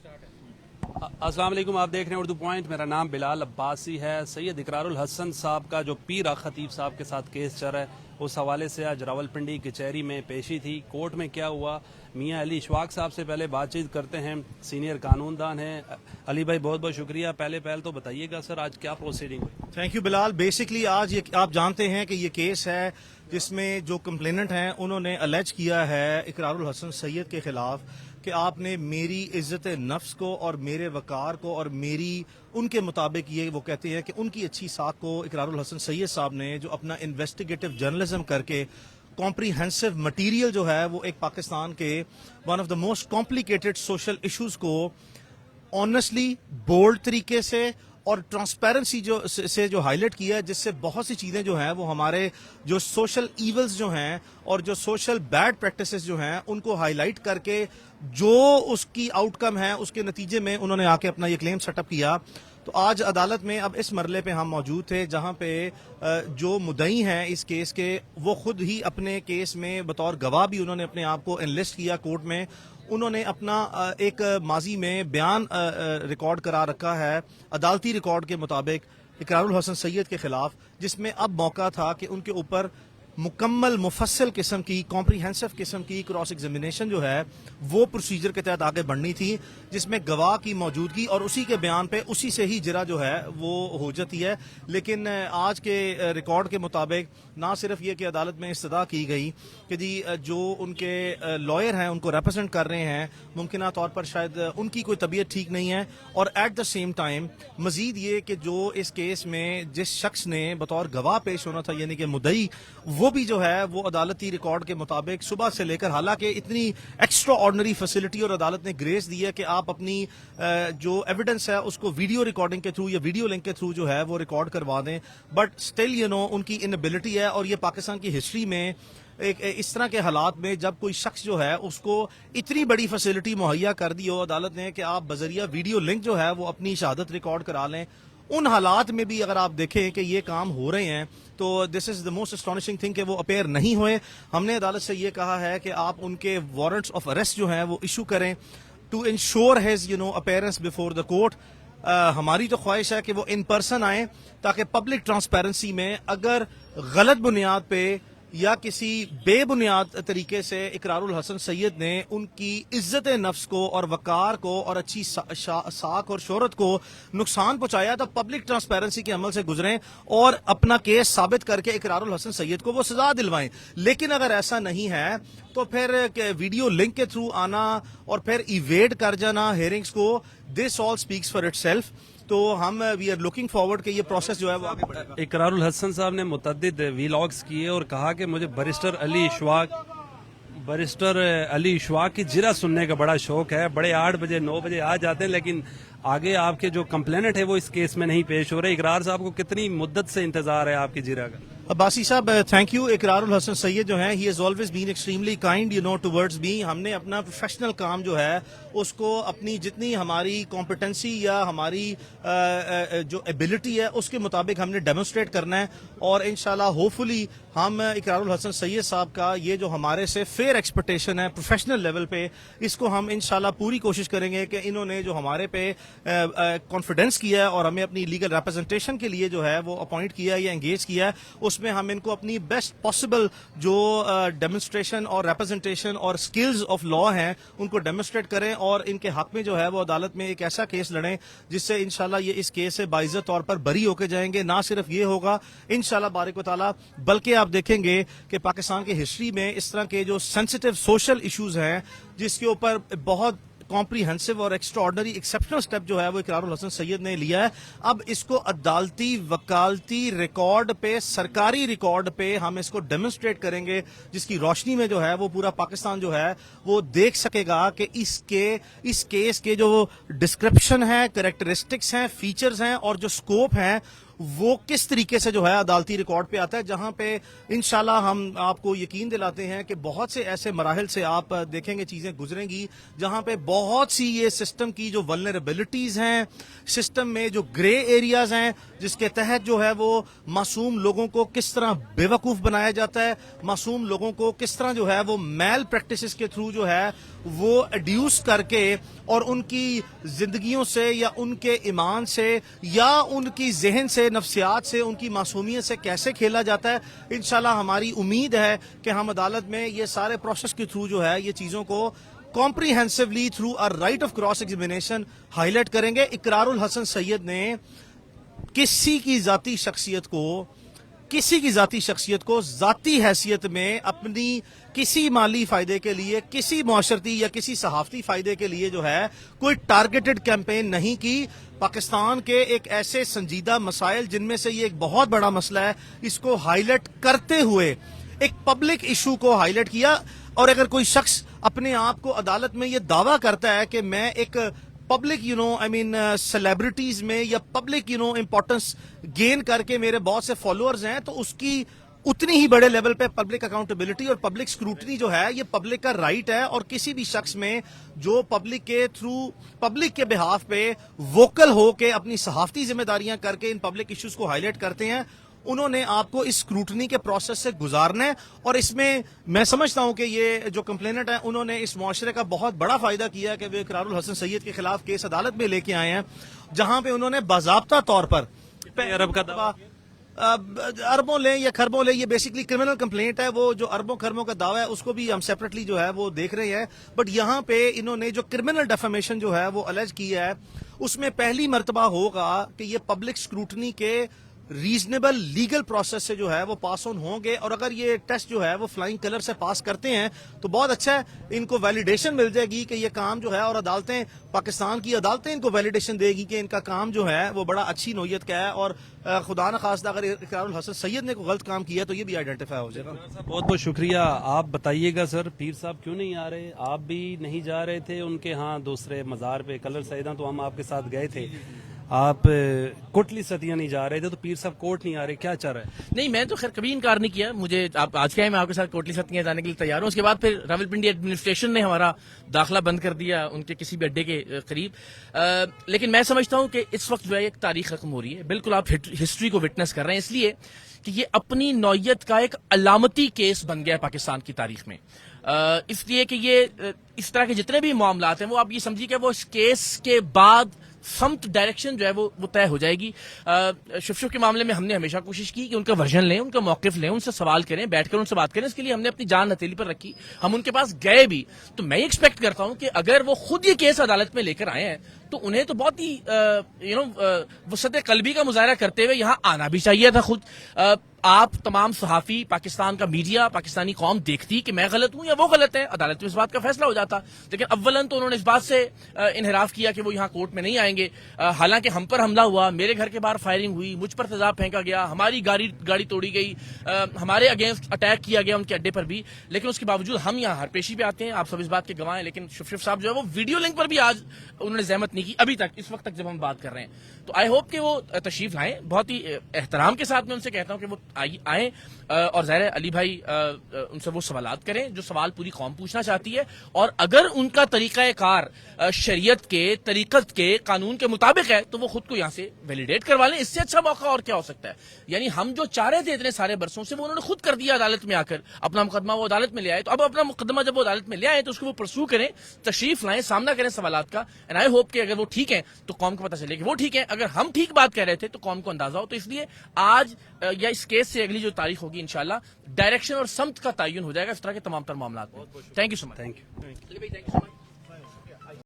अस्सलाम वालेकुम, आप देख रहे हैं उर्दू पॉइंट। मेरा नाम बिलाल अब्बासी है। सैयद इकरारुल हसन साहब का जो पीर खतीब साहब के साथ केस चल रहा है, उस हवाले से आज रावलपिंडी कचहरी में पेशी थी। कोर्ट में क्या हुआ, मियां अली इशफाक साहब से पहले बातचीत करते हैं। सीनियर कानूनदान हैं अली भाई, बहुत बहुत शुक्रिया। पहले तो बताइएगा सर, आज क्या प्रोसीडिंग हुई? Thank you Bilal. बेसिकली आज ये आप जानते हैं कि ये केस है जिसमें जो कंप्लेनेंट हैं उन्होंने अलेज किया है इकरारुल हसन सैयद के खिलाफ कि आपने मेरी इज्जत नफ्स को और मेरे वकार को और मेरी उनके मुताबिक, ये वो कहते हैं कि उनकी अच्छी साख को इकरारुल हसन सैयद साहब ने जो अपना इन्वेस्टिगेटिव जर्नलिज्म करके कॉम्प्रीहेंसिव मटीरियल जो है वो एक पाकिस्तान के one of the most complicated social issues को ऑनेस्टली बोल्ड तरीके से और ट्रांसपेरेंसी से जो हाईलाइट किया है, जिससे बहुत सी चीज़ें जो हैं वो हमारे जो सोशल ईवल्स जो हैं और जो सोशल बैड प्रैक्टिसेस जो हैं उनको हाईलाइट करके जो उसकी आउटकम है उसके नतीजे में उन्होंने आके अपना ये क्लेम सेटअप किया। तो आज अदालत में अब इस मरले पे हम मौजूद थे जहां पे जो मुद्दई हैं इस केस के, वो खुद ही अपने केस में बतौर गवाह भी उन्होंने अपने आप को एनलिस्ट किया कोर्ट में। उन्होंने अपना एक माजी में बयान रिकॉर्ड करा रखा है अदालती रिकॉर्ड के मुताबिक इकरारुल हसन सैयद के खिलाफ, जिसमें अब मौका था कि उनके ऊपर मुकम्मल मुफस्सल किस्म की कॉम्प्रीहेंसिव किस्म की क्रॉस एग्जामिनेशन जो है वो प्रोसीजर के तहत आगे बढ़नी थी, जिसमें गवाह की मौजूदगी और उसी के बयान पे उसी से ही जरा जो है वो हो जाती है। लेकिन आज के रिकॉर्ड के मुताबिक ना सिर्फ ये कि अदालत में इस्तदा की गई कि जी जो उनके लॉयर हैं उनको रिप्रेजेंट कर रहे हैं, मुमकिन तौर पर शायद उनकी कोई तबीयत ठीक नहीं है, और एट द सेम टाइम मजीद ये कि जो इस केस में जिस शख्स ने बतौर गवाह पेश होना था यानी कि मुद्दई, वो भी जो है वो अदालती रिकॉर्ड के मुताबिक सुबह से लेकर, हालांकि इतनी एक्स्ट्रा ऑर्डनरी फैसिलिटी और अदालत ने ग्रेस दी है कि आप अपनी जो एविडेंस है उसको वीडियो रिकॉर्डिंग के थ्रू या वीडियो लिंक के थ्रू जो है वो रिकॉर्ड करवा दें, बट स्टिल उनकी इनएबिलिटी है। और ये पाकिस्तान की हिस्ट्री में एक इस तरह के हालात में जब कोई शख्स जो है उसको इतनी बड़ी फैसिलिटी मुहैया कर दी हो अदालत ने कि आप बजरिया वीडियो लिंक जो है वो अपनी शहादत रिकॉर्ड करा लें, उन हालात में भी अगर आप देखें कि ये काम हो रहे हैं तो this is the most astonishing thing कि वो अपेयर नहीं हुए। हमने अदालत से ये कहा है कि आप उनके वारंट्स ऑफ अरेस्ट जो हैं वो इशू करें to ensure his appearance before the court. हमारी तो ख्वाहिश है कि वो इन पर्सन आए ताकि पब्लिक ट्रांसपेरेंसी में अगर गलत बुनियाद पे या किसी बेबुनियाद तरीके से इकरारुल हसन सैयद ने उनकी इज्जत नफ्स को और वकार को और अच्छी साख और शोहरत को नुकसान पहुंचाया, तो पब्लिक ट्रांसपेरेंसी के अमल से गुजरें और अपना केस साबित करके इकरारुल हसन सैयद को वो सजा दिलवाएं। लेकिन अगर ऐसा नहीं है तो फिर वीडियो लिंक के थ्रू आना और फिर इवेड कर जाना हेयरिंग्स को, this all speaks for itself. तो हम वी आर लुकिंग फॉरवर्ड कि ये प्रोसेस जो है वो आगे बढ़ेगा। इकरारुल हसन साहब ने मुतअद्दिद वीलॉग्स किए और कहा कि मुझे बैरिस्टर अली इशफाक की जिरा सुनने का बड़ा शौक है। बड़े 8 बजे 9 बजे आ जाते हैं, लेकिन आगे आपके जो कंप्लेनेंट है वो इस केस में नहीं पेश हो रहे। इकरार साहब को कितनी मुद्दत से इंतजार है आपकी जिरा का? अब्बासी साहब थैंक यू। इकरारुल हसन सैयद जो है ही has always been extremely kind towards me. हमने अपना प्रोफेशनल काम जो है उसको अपनी जितनी हमारी कॉम्पिटेंसी या हमारी जो एबिलिटी है उसके मुताबिक हमने डेमोन्स्ट्रेट करना है, और इंशाल्लाह होपफुली हम इकरारुल हसन सैयद साहब का ये जो हमारे से फेयर एक्सपेक्टेशन है प्रोफेशनल लेवल पे, इसको हम इंशाल्लाह पूरी कोशिश करेंगे कि इन्होंने जो हमारे पे कॉन्फिडेंस किया है और हमें अपनी लीगल रिप्रेजेंटेशन के लिए जो है वो अपॉइंट किया है या एंगेज किया है, उसमें हम इनको अपनी बेस्ट पॉसिबल जो डेमोन्स्ट्रेशन और रिप्रेजेंटेशन और स्किल्स ऑफ लॉ हैं उनको डेमोन्स्ट्रेट करें और इनके हक में जो है वो अदालत में एक ऐसा केस लड़ें जिससे इंशाल्लाह ये इस केस से बाइज्जत तौर पर बरी होके जाएंगे। ना सिर्फ ये होगा इंशाल्लाह बारिक व ताला, बल्कि आप देखेंगे कि पाकिस्तान की हिस्ट्री में इस तरह के जो सेंसिटिव सोशल इश्यूज हैं जिसके ऊपर बहुत कॉम्प्रीहेंसिव और एक्स्ट्राऑर्डिनरी एक्सेप्शनल स्टेप जो है वो इकरारुल हसन सैयद ने लिया है, अब इसको अदालती वकालती रिकॉर्ड पे, सरकारी रिकॉर्ड पे हम इसको डेमोन्स्ट्रेट करेंगे, जिसकी रोशनी में जो है वो पूरा पाकिस्तान जो है वो देख सकेगा कि इस केस के जो डिस्क्रिप्शन है, कैरेक्टरिस्टिक्स हैं, फीचर्स हैं और जो स्कोप है وہ کس طریقے سے جو ہے عدالتی ریکارڈ پہ آتا ہے، جہاں پہ انشاءاللہ ہم آپ کو یقین دلاتے ہیں کہ بہت سے ایسے مراحل سے آپ دیکھیں گے چیزیں گزریں گی جہاں پہ بہت سی یہ سسٹم کی جو ولنریبلٹیز ہیں، سسٹم میں جو گرے ایریاز ہیں، جس کے تحت جو ہے وہ معصوم لوگوں کو کس طرح بے وقوف بنایا جاتا ہے، معصوم لوگوں کو کس طرح جو ہے وہ میل پریکٹسز کے تھرو جو ہے وہ ایڈیوس کر کے اور ان کی زندگیوں سے یا ان کے ایمان سے یا ان کی ذہن سے، نفسیات سے، ان کی معصومیت سے کیسے کھیلا جاتا ہے۔ انشاءاللہ ہماری امید ہے کہ ہم عدالت میں یہ سارے پروسیس کے تھرو جو ہے یہ چیزوں کو comprehensively through a right of cross examination high light کریں گے۔ اقرار الحسن سید نے کسی کی ذاتی شخصیت کو ذاتی حیثیت میں اپنی کسی مالی فائدے کے لیے، کسی معاشرتی یا کسی صحافتی فائدے کے لیے جو ہے کوئی ٹارگیٹڈ کیمپین نہیں کی۔ پاکستان کے ایک ایسے سنجیدہ مسائل جن میں سے یہ ایک بہت بڑا مسئلہ ہے، اس کو ہائی لائٹ کرتے ہوئے ایک پبلک ایشو کو ہائی لائٹ کیا۔ اور اگر کوئی شخص اپنے آپ کو عدالت میں یہ دعویٰ کرتا ہے کہ میں ایک پبلک سیلیبریٹیز میں یا پبلک امپورٹنس گین کر کے میرے بہت سے فالوورز ہیں، تو اس کی اتنی ہی بڑے لیول پہ پبلک اکاؤنٹیبلٹی اور پبلک اسکروٹنی جو ہے یہ پبلک کا رائٹ ہے۔ اور کسی بھی شخص میں جو پبلک کے تھرو، پبلک کے بہاف پہ ووکل ہو کے اپنی صحافتی ذمہ داریاں کر کے ان پبلک ایشوز کو ہائی لائٹ کرتے ہیں، انہوں نے آپ کو اس اسکروٹنی کے پروسیس سے گزارنا ہے۔ اور اس میں سمجھتا ہوں کہ یہ جو کمپلیننٹ ہیں انہوں نے اس معاشرے کا بہت بڑا فائدہ کیا ہے کہ وہ اقرار الحسن سید کے خلاف کیس عدالت میں لے کے آئے ہیں، جہاں پہ انہوں نے باضابطہ طور پر ارب کا دعویٰ، اربوں لیں یا خربوں لیں، یہ بیسکلی کرمنل کمپلینٹ ہے۔ وہ جو اربوں خربوں کا دعویٰ ہے اس کو بھی ہم سیپریٹلی جو ہے وہ دیکھ رہے ہیں، بٹ یہاں پہ انہوں نے جو کرمنل ڈیفیمیشن جو ہے وہ الج کیا ہے، اس میں پہلی مرتبہ ہوگا کہ یہ پبلک اسکروٹنی کے ریزنیبل لیگل پروسیس سے جو ہے وہ پاس آن ہوں گے۔ اور اگر یہ ٹیسٹ جو ہے وہ فلائنگ کلر سے پاس کرتے ہیں تو بہت اچھا ہے، ان کو ویلیڈیشن مل جائے گی کہ یہ کام جو ہے، اور عدالتیں، پاکستان کی عدالتیں ان کو ویلیڈیشن دے گی کہ ان کا کام جو ہے وہ بڑا اچھی نوعیت کا ہے، اور خدا نخواستہ اگر اقرار الحسن سید نے کوئی غلط کام کیا تو یہ بھی آئیڈینٹیفائی ہو جائے گا۔ بہت بہت شکریہ۔ آپ بتائیے گا سر، پیر صاحب کیوں نہیں آ رہے؟ آپ بھی نہیں جا رہے تھے ان کے ہاں دوسرے مزار پہ کلر سیداں، تو ہم آپ کے ساتھ گئے تھے، آپ کوٹلی ستیاں نہیں جا رہے تھے، تو پیر صاحب کوٹ نہیں آ رہے، کیا چل رہا ہے؟ نہیں، میں تو خیر کبھی انکار نہیں کیا، مجھے آپ آج کیا ہے میں آپ کے ساتھ کوٹلی ستیاں جانے کے لیے تیار ہوں۔ اس کے بعد پھر راولپنڈی ایڈمنسٹریشن نے ہمارا داخلہ بند کر دیا ان کے کسی بھی اڈے کے قریب۔ لیکن میں سمجھتا ہوں کہ اس وقت جو ہے ایک تاریخ ختم ہو رہی ہے، بالکل آپ ہسٹری کو وٹنس کر رہے ہیں، اس لیے کہ یہ اپنی نوعیت کا ایک علامتی کیس بن گیا ہے پاکستان کی تاریخ میں۔ اس لیے کہ یہ اس طرح کے جتنے بھی معاملات ہیں وہ آپ یہ سمجھیے کہ وہ اس کیس کے بعد سمت ڈائریکشن جو ہے وہ طے ہو جائے گی۔ شفشف کے معاملے میں ہم نے ہمیشہ کوشش کی کہ ان کا ورژن لیں، ان کا موقف لیں، ان سے سوال کریں، بیٹھ کر ان سے بات کریں، اس کے لیے ہم نے اپنی جان ہتھیلی پر رکھی، ہم ان کے پاس گئے بھی۔ تو میں ایکسپیکٹ کرتا ہوں کہ اگر وہ خود یہ کیس عدالت میں لے کر آئے ہیں تو انہیں تو بہت ہی وسعت قلبی کا مظاہرہ کرتے ہوئے یہاں آنا بھی چاہیے تھا خود۔ آپ تمام صحافی، پاکستان کا میڈیا، پاکستانی قوم دیکھتی کہ میں غلط ہوں یا وہ غلط ہے، عدالت میں اس بات کا فیصلہ ہو جاتا۔ لیکن اولاً تو انہوں نے اس بات سے انحراف کیا کہ وہ یہاں کورٹ میں نہیں آئیں گے، حالانکہ ہم پر حملہ ہوا، میرے گھر کے باہر فائرنگ ہوئی، مجھ پر تیزاب پھینکا گیا، ہماری گاڑی توڑی گئی، ہمارے اگینسٹ اٹیک کیا گیا ان کے اڈے پر بھی، لیکن اس کے باوجود ہم یہاں ہر پیشی پہ آتے ہیں، آپ سب اس بات کے گواہ ہیں۔ لیکن شفشف صاحب جو ہے وہ ویڈیو لنک پر بھی آج انہوں نے زحمت نہیں کی ابھی تک، اس وقت تک جب ہم بات کر رہے ہیں۔ تو آئی ہوپ کہ وہ تشریف لائیں، بہت ہی احترام کے ساتھ میں ان سے کہتا ہوں کہ وہ آئیں، اور ظاہر ہے علی بھائی ان سے وہ سوالات کریں جو سوال پوری قوم پوچھنا چاہتی ہے، اور اگر ان کا طریقہ کار شریعت کے، طریقت کے، قانون کے مطابق ہے تو وہ خود کو یہاں سے ویلیڈیٹ کروا لیں۔ اس سے اچھا موقع اور کیا ہو سکتا ہے؟ یعنی ہم جو چاہ رہے تھے اتنے سارے برسوں سے وہ انہوں نے خود کر دیا عدالت میں آ کر، اپنا مقدمہ وہ عدالت میں لے آئے، تو اب اپنا مقدمہ جب وہ عدالت میں لے آئے تو اس کو وہ پرسو کریں، تشریف لائیں، سامنا کریں سوالات کا، اینڈ آئی ہوپ کہ اگر وہ ٹھیک ہیں تو قوم کو پتہ چلے کہ وہ ٹھیک ہیں، اگر ہم ٹھیک بات کہہ رہے تھے تو قوم کو اندازہ ہو۔ تو اس لیے آج یا اس کیس سے اگلی جو تاریخ ہوگی انشاءاللہ ڈائریکشن اور سمت کا تعین ہو جائے گا اس طرح کے تمام تر معاملات میں۔ Thank you so much. Thank you. Thank you so much.